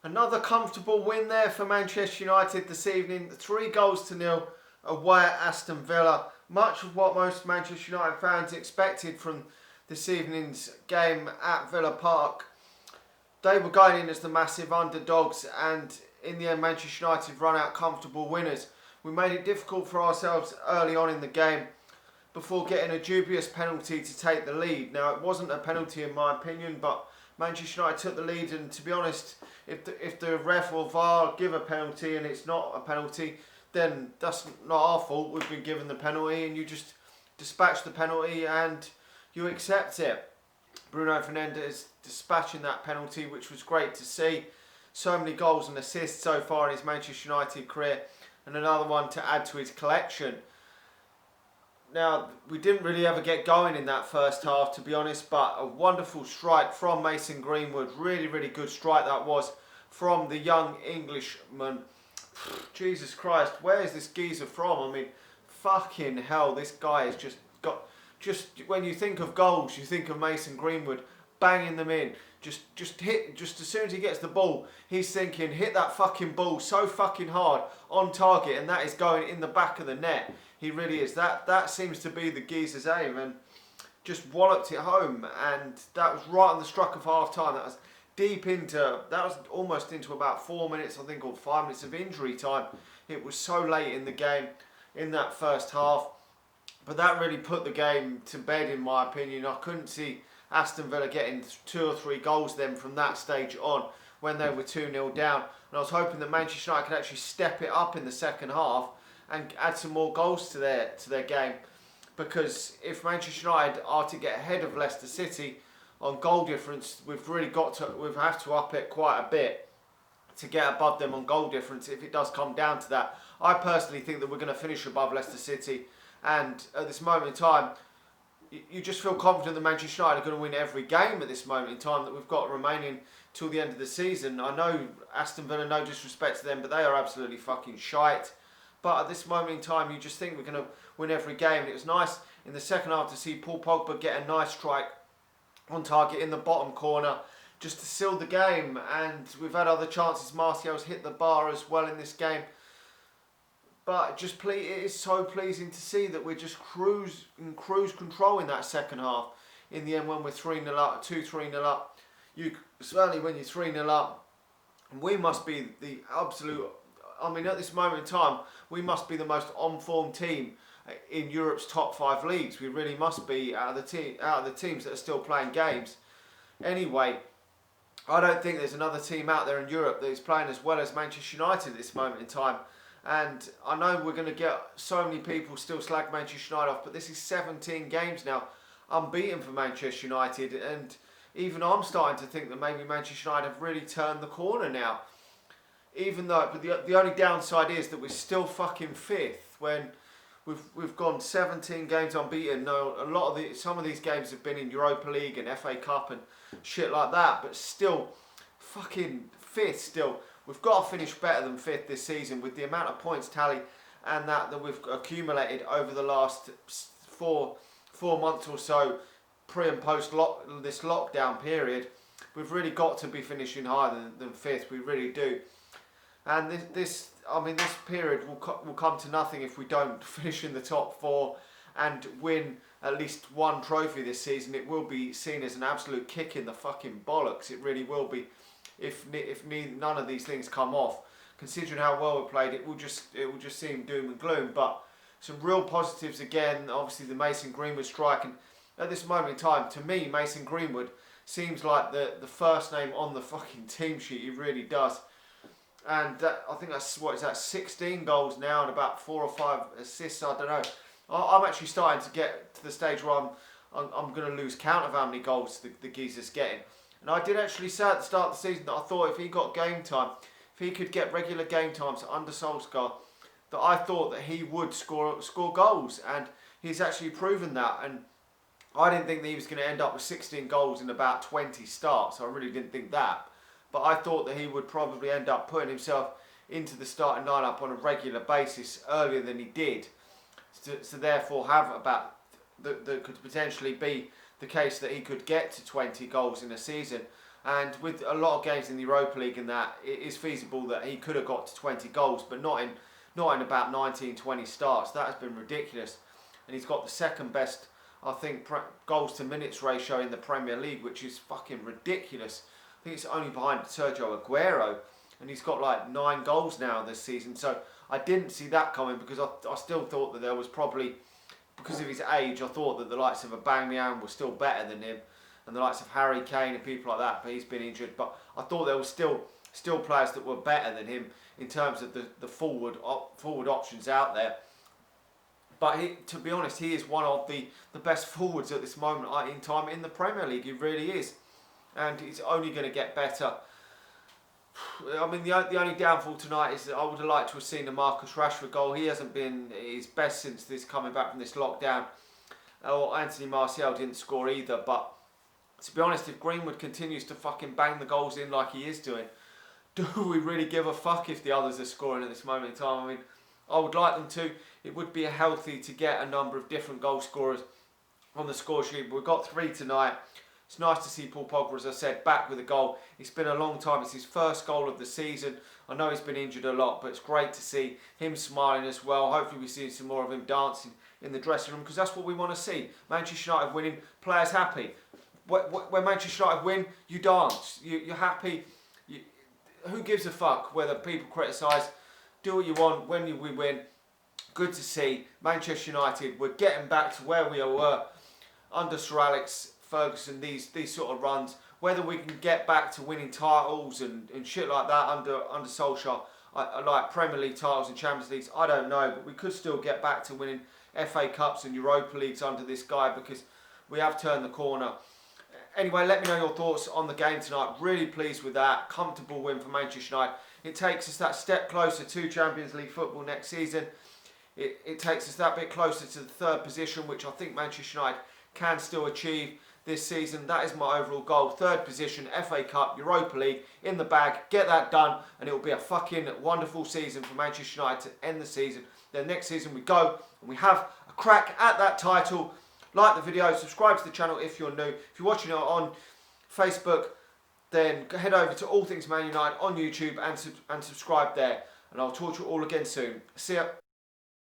Another comfortable win there for Manchester United this evening. 3-0 away at Aston Villa. Much of what most Manchester United fans expected from this evening's game at Villa Park. They were going in as the massive underdogs, and in the end Manchester United run out comfortable winners. We made it difficult for ourselves early on in the game before getting a dubious penalty to take the lead. Now, it wasn't a penalty in my opinion, but Manchester United took the lead, and to be honest, if the ref or VAR give a penalty and it's not a penalty, then that's not our fault. We've been given the penalty, and you just dispatch the penalty and you accept it. Bruno Fernandes dispatching that penalty, which was great to see. So many goals and assists so far in his Manchester United career, and another one to add to his collection. Now, we didn't really ever get going in that first half, to be honest, but a wonderful strike from Mason Greenwood. Really, really good strike that was from the young Englishman. Jesus Christ, where is this geezer from? I mean, fucking hell, this guy has just got... Just when you think of goals, you think of Mason Greenwood banging them in. Just as soon as he gets the ball, he's thinking, hit that fucking ball so fucking hard on target, and that is going in the back of the net. He really is. That seems to be the geezer's aim, and just walloped it home, and that was right on the struck of half time. That was almost into about 4 minutes, I think, or 5 minutes of injury time. It was so late in the game, in that first half. But that really put the game to bed, in my opinion. I couldn't see Aston Villa getting 2 or 3 goals then from that stage on, when they were 2-0 down. And I was hoping that Manchester United could actually step it up in the second half and add some more goals to their game. Because if Manchester United are to get ahead of Leicester City on goal difference, we have to up it quite a bit to get above them on goal difference if it does come down to that. I personally think that we're going to finish above Leicester City. And at this moment in time, you just feel confident that Manchester United are going to win every game at this moment in time that we've got remaining till the end of the season. I know Aston Villa, no disrespect to them, but they are absolutely fucking shite. But at this moment in time, you just think we're going to win every game. And it was nice in the second half to see Paul Pogba get a nice strike on target in the bottom corner just to seal the game. And we've had other chances. Martial's hit the bar as well in this game. But it is so pleasing to see that we're just cruise control in that second half. In the end, when we're 3-0 up, 2-3-0 up, certainly when you're 3-0 up, we must be the absolute... I mean, at this moment in time, we must be the most on-form team in Europe's top 5 leagues. We really must be out of the teams that are still playing games. Anyway, I don't think there's another team out there in Europe that is playing as well as Manchester United at this moment in time. And I know we're going to get so many people still slag Manchester United off, but this is 17 games now unbeaten for Manchester United, and even I'm starting to think that maybe Manchester United have really turned the corner now. Even though, but the only downside is that we're still fucking 5th when we've gone 17 games unbeaten. No, some of these games have been in Europa League and FA Cup and shit like that, but still fucking 5th still. We've got to finish better than 5th this season with the amount of points tally and that we've accumulated over the last four months or so, pre and post this lockdown period. We've really got to be finishing higher than 5th. We really do. And this period will come to nothing if we don't finish in the top 4 and win at least one trophy this season. It will be seen as an absolute kick in the fucking bollocks. It really will be. If none of these things come off, considering how well we played, it will just seem doom and gloom. But some real positives again. Obviously, the Mason Greenwood strike, and at this moment in time, to me, Mason Greenwood seems like the first name on the fucking team sheet. He really does. And I think that's 16 goals now and about 4 or 5 assists. I don't know. I'm actually starting to get to the stage where I'm going to lose count of how many goals the geezer's getting. And I did actually say at the start of the season that I thought if he got game time, if he could get regular game times under Solskjaer, that I thought that he would score goals. And he's actually proven that. And I didn't think that he was going to end up with 16 goals in about 20 starts. I really didn't think that. But I thought that he would probably end up putting himself into the starting lineup on a regular basis earlier than he did. So therefore have about that could potentially be the case that he could get to 20 goals in a season. And with a lot of games in the Europa League and that, it is feasible that he could have got to 20 goals, but not in about 19, 20 starts. That has been ridiculous. And he's got the second best, I think, goals to minutes ratio in the Premier League, which is fucking ridiculous. I think it's only behind Sergio Aguero, and he's got like 9 goals now this season. So I didn't see that coming, because I still thought that there was probably, because of his age, I thought that the likes of Aubameyang were still better than him, and the likes of Harry Kane and people like that, but he's been injured. But I thought there was still players that were better than him in terms of the forward options out there. But to be honest, he is one of the best forwards at this moment in time in the Premier League. He really is, and he's only going to get better. I mean, the only downfall tonight is that I would have liked to have seen the Marcus Rashford goal. He hasn't been his best since this coming back from this lockdown. Or Anthony Martial didn't score either. But to be honest, if Greenwood continues to fucking bang the goals in like he is doing, do we really give a fuck if the others are scoring at this moment in time? I mean, I would like them to. It would be healthy to get a number of different goal scorers on the score sheet. We've got 3 tonight. It's nice to see Paul Pogba, as I said, back with a goal. It's been a long time. It's his first goal of the season. I know he's been injured a lot, but it's great to see him smiling as well. Hopefully we see some more of him dancing in the dressing room, because that's what we want to see. Manchester United winning, players happy. When Manchester United win, you dance. You're happy. Who gives a fuck whether people criticise? Do what you want when we win. Good to see Manchester United. We're getting back to where we were under Sir Alex Ferguson, these sort of runs. Whether we can get back to winning titles and shit like that under Solskjaer, like Premier League titles and Champions Leagues, I don't know, but we could still get back to winning FA Cups and Europa Leagues under this guy, because we have turned the corner. Anyway, let me know your thoughts on the game tonight. Really pleased with that. Comfortable win for Manchester United. It takes us that step closer to Champions League football next season. It takes us that bit closer to the 3rd position, which I think Manchester United can still achieve this season. That is my overall goal. 3rd position, FA Cup, Europa League, in the bag. Get that done, and it will be a fucking wonderful season for Manchester United to end the season. Then next season we go and we have a crack at that title. Like the video, subscribe to the channel if you're new. If you're watching it on Facebook, then head over to All Things Man United on YouTube and subscribe there. And I'll talk to you all again soon. See ya.